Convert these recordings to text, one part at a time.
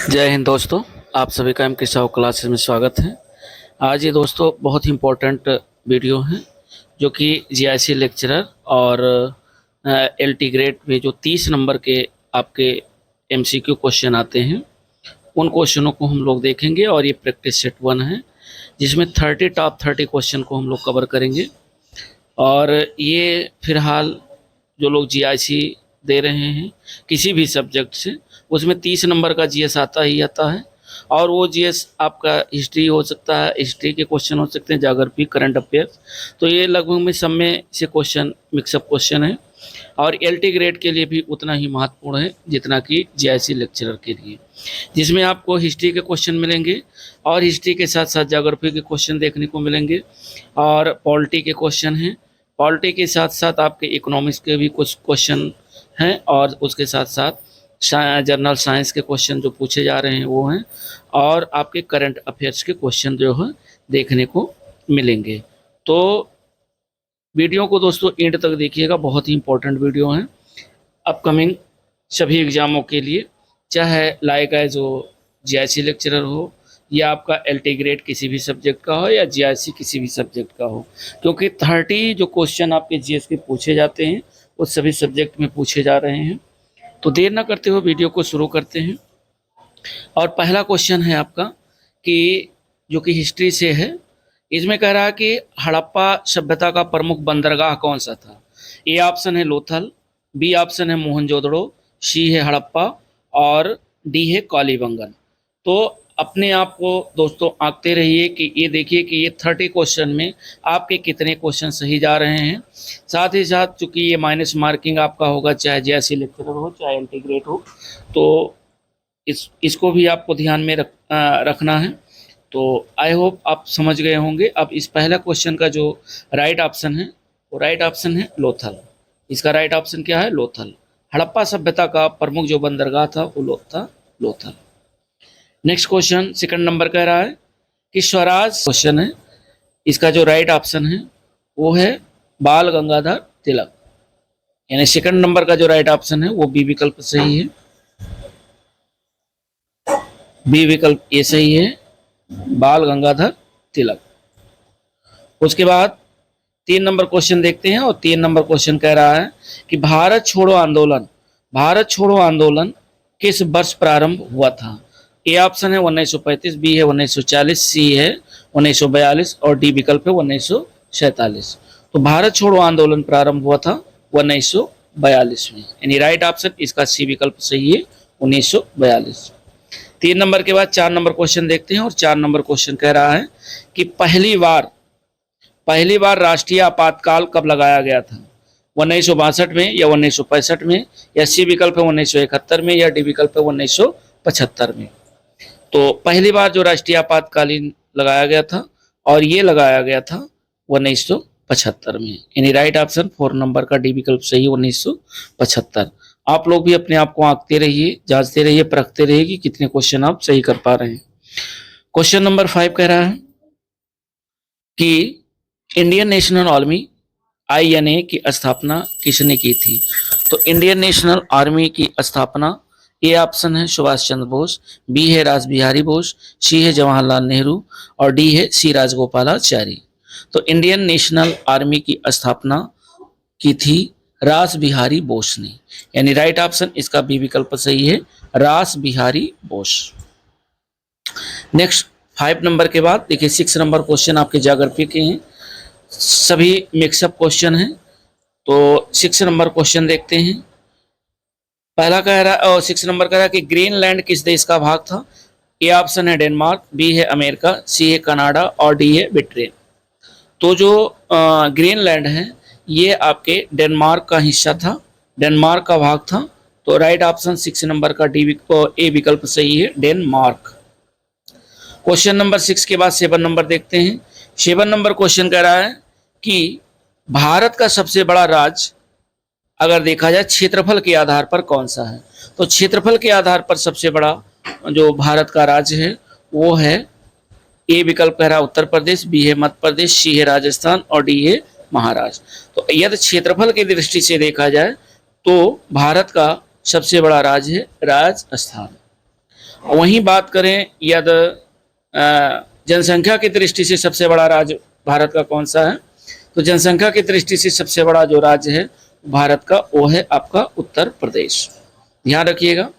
जय हिंद दोस्तों। आप सभी का एम के साहू क्लासेस में स्वागत है। आज ये दोस्तों बहुत ही इम्पोर्टेंट वीडियो है जो कि जीआईसी लेक्चरर और एलटी ग्रेड में जो 30 नंबर के आपके एमसीक्यू क्वेश्चन आते हैं उन क्वेश्चनों को हम लोग देखेंगे और ये प्रैक्टिस सेट 1 है जिसमें टॉप 30 क्वेश्चन को हम लोग कवर करेंगे। और ये फिलहाल जो लोग जीआईसी दे रहे हैं किसी भी सब्जेक्ट से उसमें 30 नंबर का जीएस आता ही आता है। और वो जीएस आपका हिस्ट्री हो सकता है, हिस्ट्री के क्वेश्चन हो सकते हैं, ज्योग्राफी, करंट अफेयर्स, तो ये लगभग में सब में से क्वेश्चन मिक्सअप क्वेश्चन है और एलटी ग्रेड के लिए भी उतना ही महत्वपूर्ण है जितना कि जीआईसी लेक्चरर के लिए, जिसमें आपको हिस्ट्री के क्वेश्चन मिलेंगे और हिस्ट्री के साथ साथ ज्योग्राफी के क्वेश्चन देखने को मिलेंगे और पॉलिटी के क्वेश्चन हैं। पॉलिटी के साथ साथ आपके इकोनॉमिक्स के भी कुछ क्वेश्चन हैं और उसके साथ साथ जनरल साइंस के क्वेश्चन जो पूछे जा रहे हैं वो हैं और आपके करंट अफेयर्स के क्वेश्चन जो है देखने को मिलेंगे। तो वीडियो को दोस्तों एंड तक देखिएगा, बहुत ही इंपॉर्टेंट वीडियो है अपकमिंग सभी एग्जामों के लिए, चाहे लाइक एज हो, जीआईसी लेक्चरर हो या आपका एलटी ग्रेड किसी भी सब्जेक्ट का हो या जीआईसी किसी भी सब्जेक्ट का हो, क्योंकि 30 जो क्वेश्चन आपके जीएस के पूछे जाते हैं वो सभी सब्जेक्ट में पूछे जा रहे हैं। तो देर ना करते हुए वीडियो को शुरू करते हैं। और पहला क्वेश्चन है आपका कि जो कि हिस्ट्री से है, इसमें कह रहा है कि हड़प्पा सभ्यता का प्रमुख बंदरगाह कौन सा था। ए ऑप्शन है लोथल, बी ऑप्शन है मोहनजोदड़ो, सी है हड़प्पा और डी है कालीबंगन। तो अपने आप को दोस्तों आंकते रहिए कि ये देखिए कि ये 30 क्वेश्चन में आपके कितने क्वेश्चन सही जा रहे हैं। साथ ही साथ चूंकि ये माइनस मार्किंग आपका होगा चाहे जीआईसी लेक्चरर हो चाहे एलटी ग्रेड हो, तो इसको भी आपको ध्यान में रखना है। तो आई होप आप समझ गए होंगे। अब इस पहला क्वेश्चन का जो राइट ऑप्शन है वो राइट ऑप्शन है लोथल। इसका राइट ऑप्शन क्या है? लोथल। हड़प्पा सभ्यता का प्रमुख जो बंदरगाह था वो था Lothal. Next question second number कह रहा है कि स्वराज क्वेश्चन है, इसका जो राइट ऑप्शन है वो है बाल गंगाधर तिलक, यानी सेकंड नंबर का जो राइट ऑप्शन है वो बी विकल्प सही है। बी विकल्प ये सही है, बाल गंगाधर तिलक। उसके बाद 3 नंबर क्वेश्चन देखते हैं और 3 नंबर क्वेश्चन कह रहा है कि भारत छोड़ो आंदोलन किस वर्ष प्रारंभ हुआ था। ए ऑप्शन है 1935, बी है 1940, सी है 1942 और डी विकल्प है 1947। तो भारत छोड़ो आंदोलन प्रारंभ हुआ था 1942 में, यानी राइट ऑप्शन इसका सी विकल्प सही है 1942। 3 नंबर के बाद 4 नंबर क्वेश्चन देखते हैं और 4 नंबर क्वेश्चन कह रहा है कि पहली बार राष्ट्रीय आपातकाल कब लगाया गया था। 1962 में या 1965 में, या सी विकल्प है 1971 में, या डी विकल्प है 1975 में। तो पहली बार जो राष्ट्रीय आपातकालीन लगाया गया था और ये लगाया गया था 1975 में, यानी राइट ऑप्शन 4 नंबर का डी विकल्प सही 1975। आप लोग भी अपने आप को आंकते रहिए, जांचते रहिए, परखते रहिए कि कितने क्वेश्चन आप सही कर पा रहे हैं। क्वेश्चन नंबर 5 कह रहा है कि इंडियन नेशनल आर्मी INA की स्थापना किसने की थी। तो इंडियन नेशनल आर्मी की स्थापना ए ऑप्शन है सुभाष चंद्र बोस, बी है रास बिहारी बोस, सी है जवाहरलाल नेहरू और डी है सी राजगोपालाचारी। तो इंडियन नेशनल आर्मी की स्थापना की थी रास बिहारी बोस ने, यानी राइट ऑप्शन इसका बी विकल्प सही है, रास बिहारी बोस। नेक्स्ट 5 नंबर के बाद देखिए 6 नंबर क्वेश्चन आपके ज्योग्राफी के हैं, सभी मिक्सअप क्वेश्चन हैं। तो 6 नंबर क्वेश्चन देखते हैं। पहला कह रहा है 6 नंबर कह रहा है कि ग्रीनलैंड किस देश का भाग था। ए ऑप्शन है डेनमार्क, बी है अमेरिका, सी है कनाडा और डी है ब्रिटेन। तो जो ग्रीनलैंड है ये आपके डेनमार्क का हिस्सा था, डेनमार्क का भाग था। तो राइट ऑप्शन 6 नंबर का ए विकल्प सही है, डेनमार्क। क्वेश्चन नंबर 6 के बाद 7 नंबर देखते हैं। 7 नंबर क्वेश्चन कह रहा है कि भारत का सबसे बड़ा राज्य अगर देखा जाए क्षेत्रफल के आधार पर कौन सा है। तो क्षेत्रफल के आधार पर सबसे बड़ा जो भारत का राज्य है वो है, ए विकल्प कह रहा है उत्तर प्रदेश, बी है मध्य प्रदेश, सी है राजस्थान और डी है महाराष्ट्र। तो यदि क्षेत्रफल की दृष्टि से देखा जाए तो भारत का सबसे बड़ा राज्य है राजस्थान। वहीं बात करें यदि जनसंख्या की दृष्टि से सबसे बड़ा राज्य भारत का कौन सा है, तो जनसंख्या की दृष्टि से सबसे बड़ा जो राज्य है भारत का वो है आपका उत्तर प्रदेश, ध्यान रखिएगा।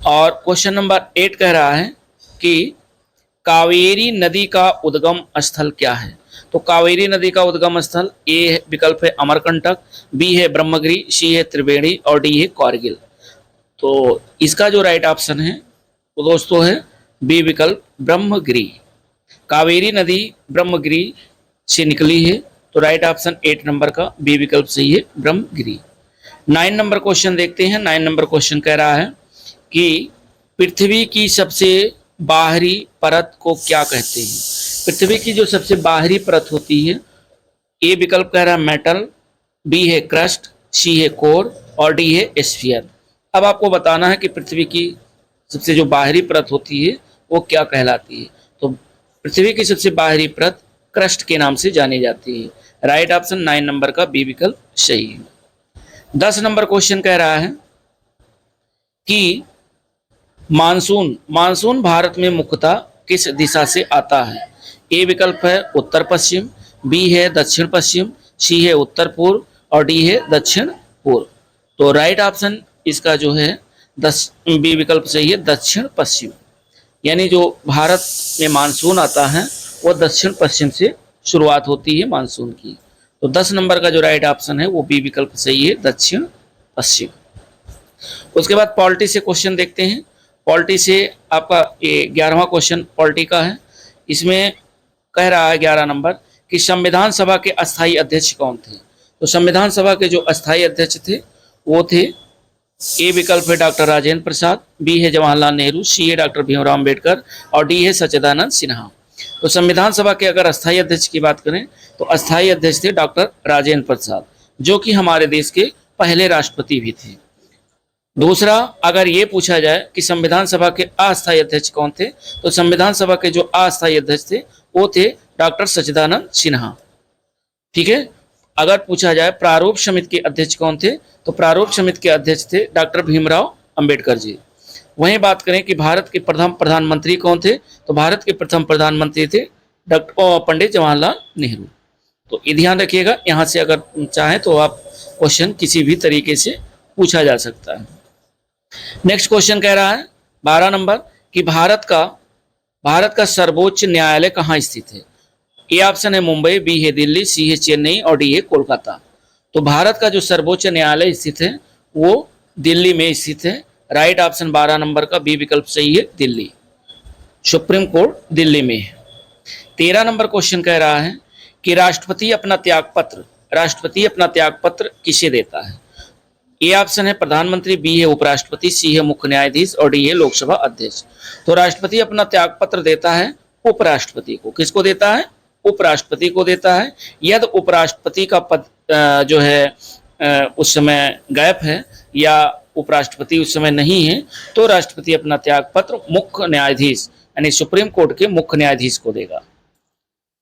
और क्वेश्चन नंबर 8 कह रहा है कि कावेरी नदी का उद्गम स्थल क्या है। तो कावेरी नदी का उद्गम स्थल ए विकल्प है अमरकंटक, बी है ब्रह्मगिरी, सी है त्रिवेणी और डी है कारगिल। तो इसका जो राइट ऑप्शन है वो दोस्तों है बी विकल्प ब्रह्मगिरी। कावेरी नदी ब्रह्मगिरी से निकली है, तो राइट ऑप्शन 8 नंबर का बी विकल्प सही है ब्रह्मगिरी। 9 नंबर क्वेश्चन देखते हैं। 9 नंबर क्वेश्चन कह रहा है कि पृथ्वी की सबसे बाहरी परत को क्या कहते हैं। पृथ्वी की जो सबसे बाहरी परत होती है, ए विकल्प कह रहा है मेटल, बी है क्रस्ट, सी है कोर और डी है स्फीयर। अब आपको बताना है कि पृथ्वी की सबसे जो बाहरी परत होती है वो क्या कहलाती है। तो पृथ्वी की सबसे बाहरी परत क्रस्ट के नाम से जानी जाती है। राइट ऑप्शन 9 नंबर का बी विकल्प सही है। 10 नंबर क्वेश्चन कह रहा है कि मानसून भारत में मुख्यतः किस दिशा से आता है। ए विकल्प है उत्तर पश्चिम, बी है दक्षिण पश्चिम, सी है उत्तर पूर्व और डी है दक्षिण पूर्व। तो राइट ऑप्शन इसका जो है बी विकल्प सही है दक्षिण पश्चिम, यानी जो भारत में मानसून आता है वो दक्षिण पश्चिम से शुरुआत होती है मानसून की। तो 10 नंबर का जो राइट ऑप्शन है वो बी विकल्प सही है दक्षिण पश्चिम। उसके बाद पॉलिटी से क्वेश्चन देखते हैं। पॉलिटी से आपका ये 11वां क्वेश्चन पॉलिटी का है। इसमें कह रहा है 11 नंबर कि संविधान सभा के अस्थायी अध्यक्ष कौन थे। तो संविधान सभा के जो अस्थायी अध्यक्ष थे वो थे ए विकल्प है डॉक्टर राजेंद्र प्रसाद, बी है जवाहरलाल नेहरू, सी है डॉक्टर भीमराव अम्बेडकर और डी है सच्चिदानंद सिन्हा। तो संविधान सभा के अगर अस्थायी अध्यक्ष की बात करें तो अस्थायी अध्यक्ष थे डॉक्टर राजेंद्र प्रसाद, जो कि हमारे देश के पहले राष्ट्रपति भी थे। दूसरा, अगर ये पूछा जाए कि संविधान सभा के अस्थायी अध्यक्ष कौन थे, तो संविधान सभा के जो अस्थायी अध्यक्ष थे वो थे डॉक्टर सच्चिदानंद सिन्हा। ठीक है। अगर पूछा जाए प्रारूप समिति के अध्यक्ष कौन थे, तो प्रारूप समिति के अध्यक्ष थे डॉक्टर भीमराव अंबेडकर जी। वहीं बात करें कि भारत के प्रथम प्रधानमंत्री कौन थे, तो भारत के प्रथम प्रधानमंत्री थे डॉक्टर पंडित जवाहरलाल नेहरू। तो ये ध्यान रखिएगा, यहाँ से अगर चाहें तो आप क्वेश्चन किसी भी तरीके से पूछा जा सकता है। नेक्स्ट क्वेश्चन कह रहा है 12 नंबर कि भारत का सर्वोच्च न्यायालय कहाँ स्थित है। ए ऑप्शन है मुंबई, बी है दिल्ली, सी है चेन्नई और डी है कोलकाता। तो भारत का जो सर्वोच्च न्यायालय स्थित है वो दिल्ली में स्थित है। राइट ऑप्शन 12 नंबर का बी विकल्प सही है दिल्ली, सुप्रीम कोर्ट दिल्ली में है। 13 नंबर क्वेश्चन कह रहा है कि राष्ट्रपति अपना त्यागपत्र किसे देता है। ए ऑप्शन है प्रधानमंत्री, बी है उपराष्ट्रपति, सी है मुख्य न्यायाधीश और डी है लोकसभा अध्यक्ष। तो राष्ट्रपति अपना त्यागपत्र देता है उपराष्ट्रपति को। किसको देता है? उपराष्ट्रपति को देता है। यदि उपराष्ट्रपति का पद जो है उस समय गैप है या उपराष्ट्रपति उस समय नहीं है, तो राष्ट्रपति अपना त्यागपत्र मुख्य न्यायाधीश यानी सुप्रीम कोर्ट के मुख्य न्यायाधीश को देगा।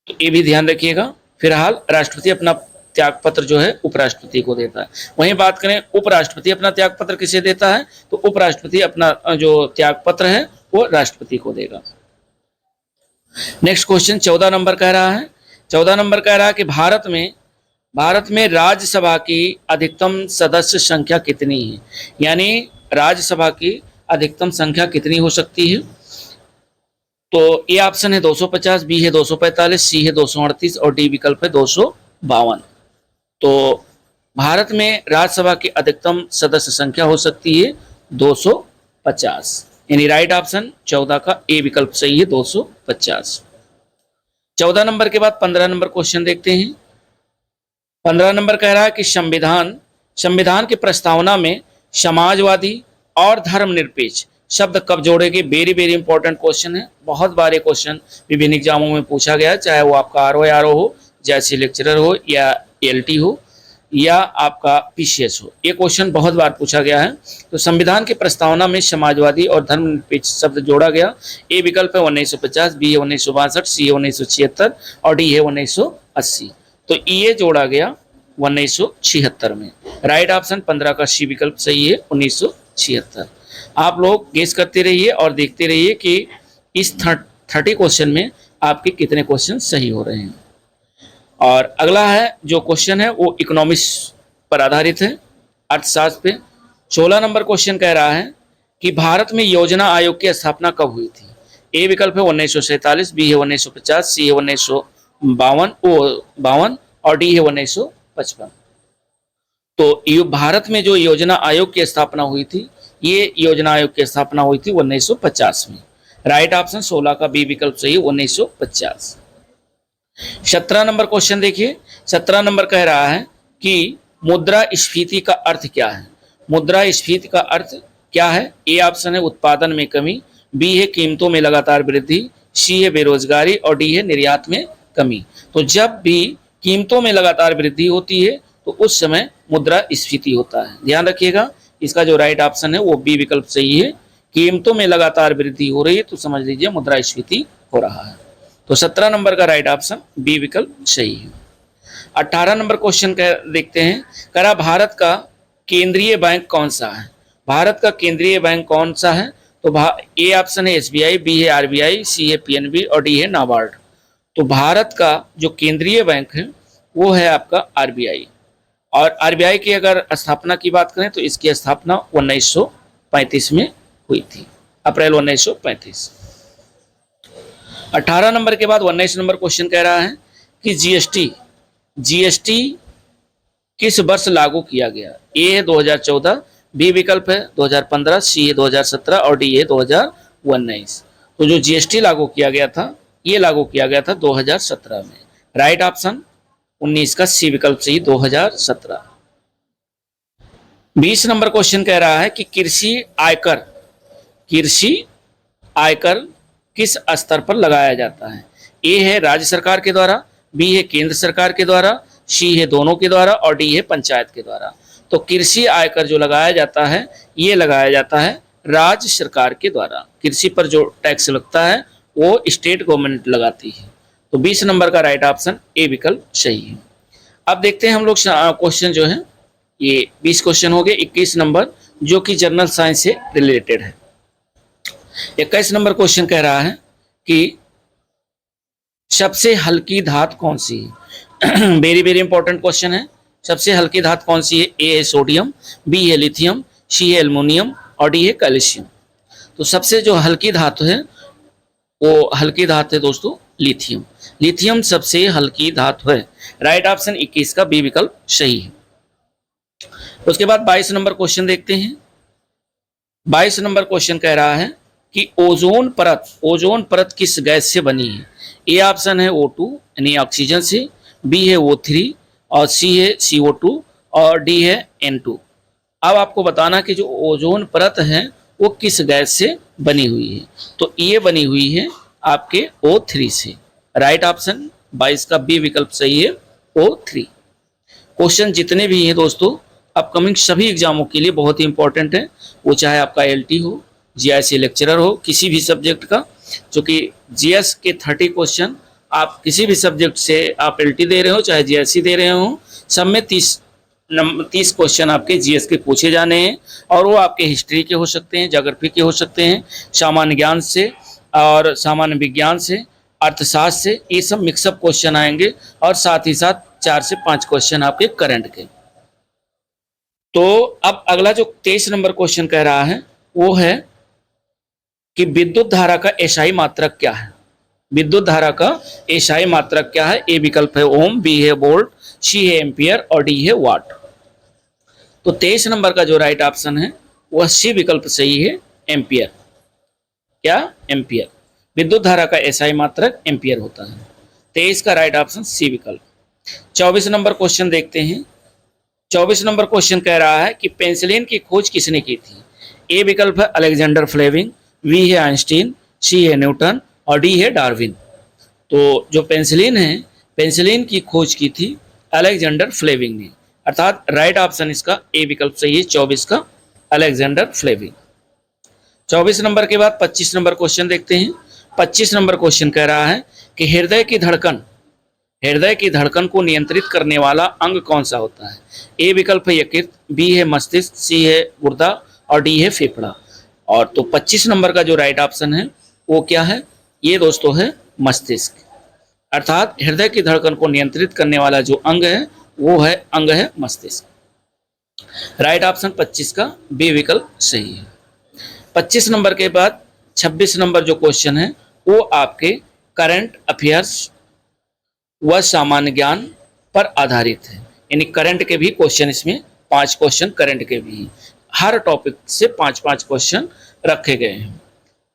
तो ये भी ध्यान रखिएगा। फिलहाल राष्ट्रपति अपना त्यागपत्र जो है उपराष्ट्रपति को देता है। वहीं बात करें उपराष्ट्रपति अपना त्यागपत्र किसे देता है, तो उपराष्ट्रपति अपना जो त्यागपत्र है वो राष्ट्रपति को देगा। नेक्स्ट क्वेश्चन 14 नंबर कह रहा है। 14 नंबर कह रहा है कि भारत में राज्यसभा की अधिकतम सदस्य संख्या कितनी है, यानी राज्यसभा की अधिकतम संख्या कितनी हो सकती है। तो ए ऑप्शन है 250, बी है 245, सी है 238 और डी विकल्प है 252। तो भारत में राज्यसभा की अधिकतम सदस्य संख्या हो सकती है 250, यानी राइट ऑप्शन 14 का ए विकल्प सही है 250। 14 नंबर के बाद 15 नंबर क्वेश्चन देखते हैं। 15 नंबर कह रहा है कि संविधान की प्रस्तावना में समाजवादी और धर्मनिरपेक्ष शब्द कब जोड़ेंगे। वेरी वेरी इंपॉर्टेंट क्वेश्चन है। बहुत बार क्वेश्चन विभिन्न एग्जामों में पूछा गया, चाहे वो आपका आरओ हो, जैसे लेक्चरर हो या एलटी हो या आपका पीसीएस हो। ये क्वेश्चन बहुत बार पूछा गया है। तो संविधान की प्रस्तावना में समाजवादी और धर्मनिरपेक्ष शब्द जोड़ा गया। ए विकल्प है 1950, बी है 1962, सी है 1976 और डी है 1980। तो ये जोड़ा गया 1976 में। राइट ऑप्शन 15 का सी विकल्प सही है 1976। आप लोग गेस करते रहिए और देखते रहिए कि इस 30 क्वेश्चन में आपके कितने क्वेश्चन सही हो रहे हैं। और अगला है जो क्वेश्चन है वो इकोनॉमिक्स पर आधारित है, अर्थशास्त्र पे। 16 नंबर क्वेश्चन कह रहा है कि भारत में योजना आयोग की स्थापना कब हुई थी? ए विकल्प है 1947, बी है 1950, सी है 1952 और डी है 1955। तो भारत में जो योजना आयोग की स्थापना हुई थी, ये योजना आयोग की स्थापना हुई थी 1950 में। राइट ऑप्शन 16 का बी विकल्प सही है, 1950। 17 नंबर क्वेश्चन देखिए। 17 नंबर कह रहा है कि मुद्रास्फीति का अर्थ क्या है? मुद्रास्फीति का अर्थ क्या है? ए ऑप्शन है उत्पादन में कमी, बी है कीमतों में लगातार वृद्धि, सी है बेरोजगारी और डी है निर्यात में कमी। तो जब भी कीमतों में लगातार वृद्धि होती है तो उस समय मुद्रास्फीति होता है। ध्यान रखिएगा, इसका जो राइट ऑप्शन है वो बी विकल्प सही है। कीमतों में लगातार वृद्धि हो रही है तो समझ लीजिए मुद्रास्फीति हो रहा है। तो 17 नंबर का राइट ऑप्शन बी विकल्प सही है। 18 नंबर क्वेश्चन देखते हैं। करा भारत का केंद्रीय बैंक कौन सा है? भारत का केंद्रीय बैंक कौन सा है? तो ए ऑप्शन है एसबीआई, बी है आरबीआई, सी है पीएनबी और डी है नाबार्ड। तो भारत का जो केंद्रीय बैंक है वो है आपका आरबीआई। और आरबीआई की अगर स्थापना की बात करें तो इसकी स्थापना 1935 में हुई थी, अप्रैल 1935। 18 नंबर के बाद 19 नंबर क्वेश्चन कह रहा है कि जीएसटी किस वर्ष लागू किया गया? ए है 2014, बी विकल्प है 2015, सी है 2017 और डी है 2019। तो जो जीएसटी लागू किया गया था ये लागू किया गया था 2017 में। राइट ऑप्शन 19 का सी विकल्प सही, 2017। 20 नंबर क्वेश्चन कह रहा है कि कृषि आयकर किस स्तर पर लगाया जाता है? ए है राज्य सरकार के द्वारा, बी है केंद्र सरकार के द्वारा, सी है दोनों के द्वारा और डी है पंचायत के द्वारा। तो कृषि आयकर जो लगाया जाता है ये लगाया जाता है राज्य सरकार के द्वारा। कृषि पर जो टैक्स लगता है वो स्टेट गवर्नमेंट लगाती है। तो 20 नंबर का राइट ऑप्शन ए विकल्प सही है। अब देखते हैं हम लोग क्वेश्चन जो है, ये 20 क्वेश्चन हो गए। 21 नंबर जो कि जनरल साइंस से रिलेटेड है। 21 नंबर क्वेश्चन कह रहा है कि सबसे हल्की धातु कौन सी है? वेरी वेरी इंपॉर्टेंट क्वेश्चन है। सबसे हल्की धातु कौन सी है? ए है सोडियम, बी है लिथियम, सी है एल्युमिनियम और डी है कैल्शियम। तो सबसे जो हल्की धातु है वो हल्की धातु है दोस्तों लिथियम। लिथियम सबसे हल्की धातु है। राइट ऑप्शन 21 का बी विकल्प सही है। उसके बाद 22 नंबर क्वेश्चन देखते हैं। 22 नंबर क्वेश्चन कह रहा है कि ओजोन परत किस गैस से बनी है? ए ऑप्शन है O2 यानी ऑक्सीजन से, बी है O3 और सी है CO2 और डी है N2। अब आपको बताना कि जो ओजोन परत है वो किस गैस से बनी हुई है। तो ये बनी हुई है आपके O3 से। राइट ऑप्शन 22 का बी विकल्प सही है, O3। क्वेश्चन जितने भी हैं दोस्तों अपकमिंग सभी एग्जामों के लिए बहुत ही इंपॉर्टेंट है, वो चाहे आपका एलटी हो, जीआईसी लेक्चरर हो, किसी भी सब्जेक्ट का। क्योंकि जीएस के 30 क्वेश्चन आप किसी भी सब्जेक्ट से आप एलटी दे रहे हो चाहे जीआईसी दे रहे हो, सब में 30 क्वेश्चन आपके जीएस के पूछे जाने हैं। और वो आपके हिस्ट्री के हो सकते हैं, ज्योग्राफी के हो सकते हैं, सामान्य ज्ञान से और सामान्य विज्ञान से, अर्थशास्त्र से, ये सब मिक्सअप क्वेश्चन आएंगे। और साथ ही साथ 4 से 5 क्वेश्चन आपके करंट के। तो अब अगला जो 23 नंबर क्वेश्चन कह रहा है वो है कि विद्युत धारा का एसआई मात्रक क्या है? विद्युत धारा का एसआई मात्रक क्या है? ए विकल्प है ओम, बी है वोल्ट, सी है एम्पियर और डी है वाट। तो 23 नंबर का जो राइट ऑप्शन है वह सी विकल्प सही है, एम्पियर। क्या? एम्पियर। विद्युत धारा का एसआई मात्रक एम्पियर होता है। 23 का राइट ऑप्शन सी विकल्प। 24 नंबर क्वेश्चन देखते हैं। 24 नंबर क्वेश्चन कह रहा है कि पेंसिलिन की खोज किसने की थी? ए विकल्प है अलेक्जेंडर फ्लेमिंग, बी है आइंस्टीन, सी है न्यूटन और डी है डार्विन। तो जो पेंसिलिन है, पेंसिलिन की खोज की थी अलेक्जेंडर फ्लेमिंग ने, अर्थात राइट ऑप्शन इसका ए विकल्प सही है, 24 का अलेक्जेंडर फ्लेमिंग। 24 नंबर के बाद 25 नंबर क्वेश्चन देखते हैं। 25 नंबर क्वेश्चन कह रहा है कि हृदय की धड़कन को नियंत्रित करने वाला अंग कौन सा होता है? ए विकल्प है यकृत, बी है मस्तिष्क, सी है गुर्दा और डी है फेफड़ा। और तो 25 नंबर का जो राइट ऑप्शन है वो क्या है, ये दोस्तों है मस्तिष्क, अर्थात हृदय की धड़कन को नियंत्रित करने वाला जो अंग है वो है अंग है मस्तिष्क। राइट ऑप्शन 25 का बी विकल्प सही है। 25 नंबर के बाद 26 नंबर जो क्वेश्चन है वो आपके करंट अफेयर्स व सामान्य ज्ञान पर आधारित है, यानी करंट के भी क्वेश्चन, इसमें 5 क्वेश्चन करंट के भी, हर टॉपिक से 5-5 क्वेश्चन रखे गए हैं।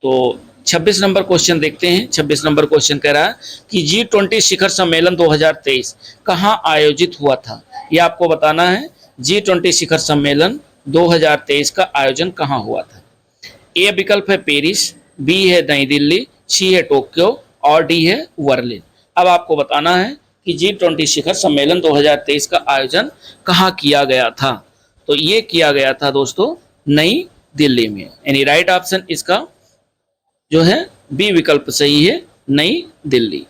तो 26 नंबर क्वेश्चन देखते हैं। 26 नंबर क्वेश्चन कह रहा है कि G20 शिखर सम्मेलन 2023 कहाँ आयोजित हुआ था, यह आपको बताना है। G20 शिखर सम्मेलन 2023 का आयोजन कहाँ हुआ था। ए विकल्प है पेरिस, बी है नई दिल्ली, सी है टोक्यो और डी है बर्लिन। अब आपको बताना है कि G20 शिखर सम्मेलन 2023 का आयोजन कहाँ किया गया था। तो ये किया गया था दोस्तों नई दिल्ली में, यानी राइट ऑप्शन इसका जो है बी विकल्प सही है, नई दिल्ली।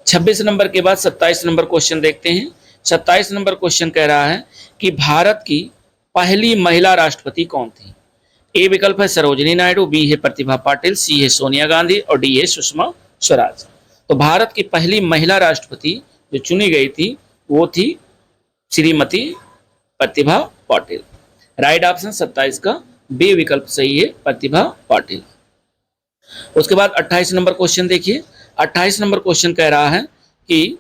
26 नंबर के बाद 27 नंबर क्वेश्चन देखते हैं। 27 नंबर क्वेश्चन कह रहा है कि भारत की पहली महिला राष्ट्रपति कौन थी। ए विकल्प है सरोजिनी नायडू, बी है प्रतिभा पाटिल, सी है सोनिया गांधी और डी है सुषमा स्वराज। तो भारत की पहली महिला राष्ट्रपति जो चुनी गई थी वो थी श्रीमती प्रतिभा पाटिल। राइट ऑप्शन 27 का बी विकल्प सही है, प्रतिभा पाटिल। उसके बाद 28 नंबर क्वेश्चन देखिए। 28 नंबर क्वेश्चन कह रहा है कि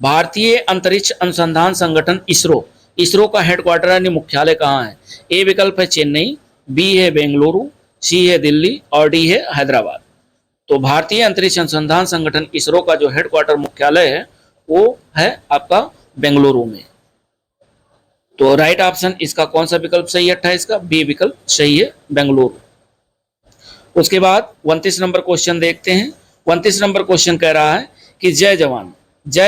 भारतीय अंतरिक्ष अनुसंधान संगठन इसरो का हेडक्वार्टर यानी मुख्यालय कहाँ है। ए विकल्प है चेन्नई, बी है बेंगलुरु, सी है दिल्ली और डी है हैदराबाद। तो भारतीय अंतरिक्ष अनुसंधान संगठन इसरो का जो हेडक्वार्टर मुख्यालय है वो है आपका बेंगलुरु में। तो राइट ऑप्शन इसका कौन सा विकल्प सही है 28 का, बी विकल्प सही है, बेंगलुरु। उसके बाद 29 नंबर क्वेश्चन देखते हैं। 29 नंबर क्वेश्चन कह रहा है कि जय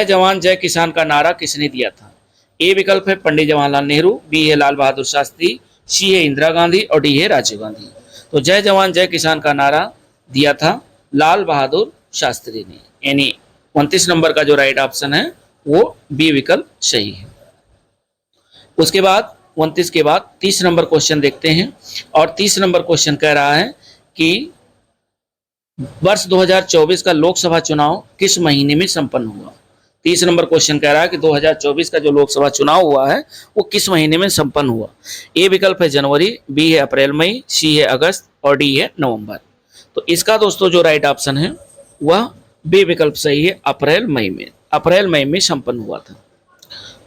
जवान जय किसान का नारा किसने दिया था। ए विकल्प है पंडित जवाहरलाल नेहरू, बी है लाल बहादुर शास्त्री, सी है इंदिरा गांधी और डी है राजीव गांधी। तो जय जवान जय किसान का नारा दिया था लाल बहादुर शास्त्री ने, यानी 29 नंबर का जो राइट ऑप्शन है वो बी विकल्प सही है। उसके बाद 29 के बाद 30 नंबर क्वेश्चन देखते हैं और 30 नंबर क्वेश्चन कह रहा है कि वर्ष 2024 का लोकसभा चुनाव किस महीने में संपन्न हुआ। 30 नंबर क्वेश्चन कह रहा है कि 2024 का जो लोकसभा चुनाव हुआ है वो किस महीने में संपन्न हुआ। ए विकल्प है जनवरी, बी है अप्रैल मई, सी है अगस्त और डी है नवंबर। तो इसका दोस्तों जो राइट ऑप्शन है वह बी विकल्प सही है, अप्रैल मई में संपन्न हुआ था।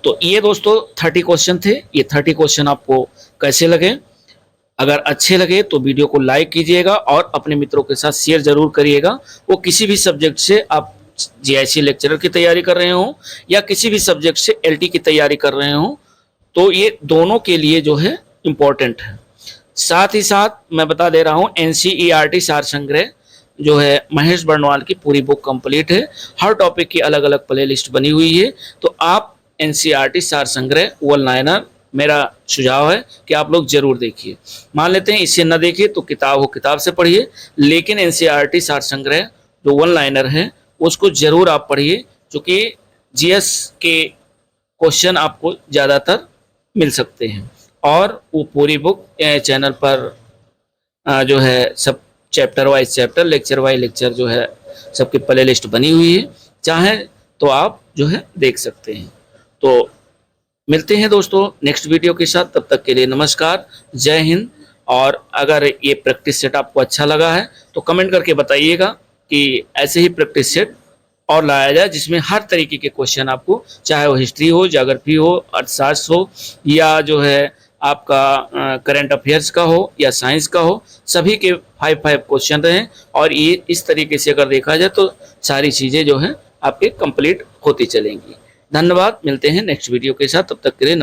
तो ये दोस्तों 30 क्वेश्चन थे। ये 30 क्वेश्चन आपको कैसे लगे, अगर अच्छे लगे तो वीडियो को लाइक कीजिएगा और अपने मित्रों के साथ शेयर जरूर करिएगा। वो किसी भी सब्जेक्ट से, आप जीआईसी लेक्चरर की तैयारी कर रहे हो या किसी भी सब्जेक्ट से एलटी की तैयारी कर रहे हो, तो ये दोनों के लिए जो है इम्पोर्टेंट है। साथ ही साथ मैं बता दे रहा हूँ एनसीईआरटी सार संग्रह जो है महेश बर्णवाल की पूरी बुक कंप्लीट है। हर टॉपिक की अलग अलग प्ले लिस्ट बनी हुई है। तो आप एनसीईआरटी सार संग्रह वन लाइनर, मेरा सुझाव है कि आप लोग जरूर देखिए। मान लेते हैं इसे न देखिए तो किताब से पढ़िए, लेकिन एनसीईआरटी सार संग्रह जो वन लाइनर है उसको जरूर आप पढ़िए, क्योंकि जीएस के क्वेश्चन आपको ज़्यादातर मिल सकते हैं। और वो पूरी बुक चैनल पर जो है सब chapter wise chapter, lecture wise lecture जो है सबकी प्ले लिस्ट बनी हुई है, चाहे तो आप जो है देख सकते हैं। तो मिलते हैं दोस्तों नेक्स्ट वीडियो के साथ, तब तक के लिए नमस्कार, जय हिंद। और अगर ये प्रैक्टिस सेट आपको अच्छा लगा है तो कमेंट करके बताइएगा कि ऐसे ही प्रैक्टिस सेट और लाया जाए जिसमें हर तरीके के क्वेश्चन आपको, चाहे वो हिस्ट्री हो, ज्योग्राफी हो, अर्थशास्त्र हो या जो है आपका करंट अफेयर्स का हो या साइंस का हो, सभी के 5 क्वेश्चन रहें। और ये इस तरीके से अगर देखा जाए तो सारी चीज़ें जो हैं आपके कंप्लीट होती चलेंगी। धन्यवाद, मिलते हैं नेक्स्ट वीडियो के साथ, तब तक के लिए।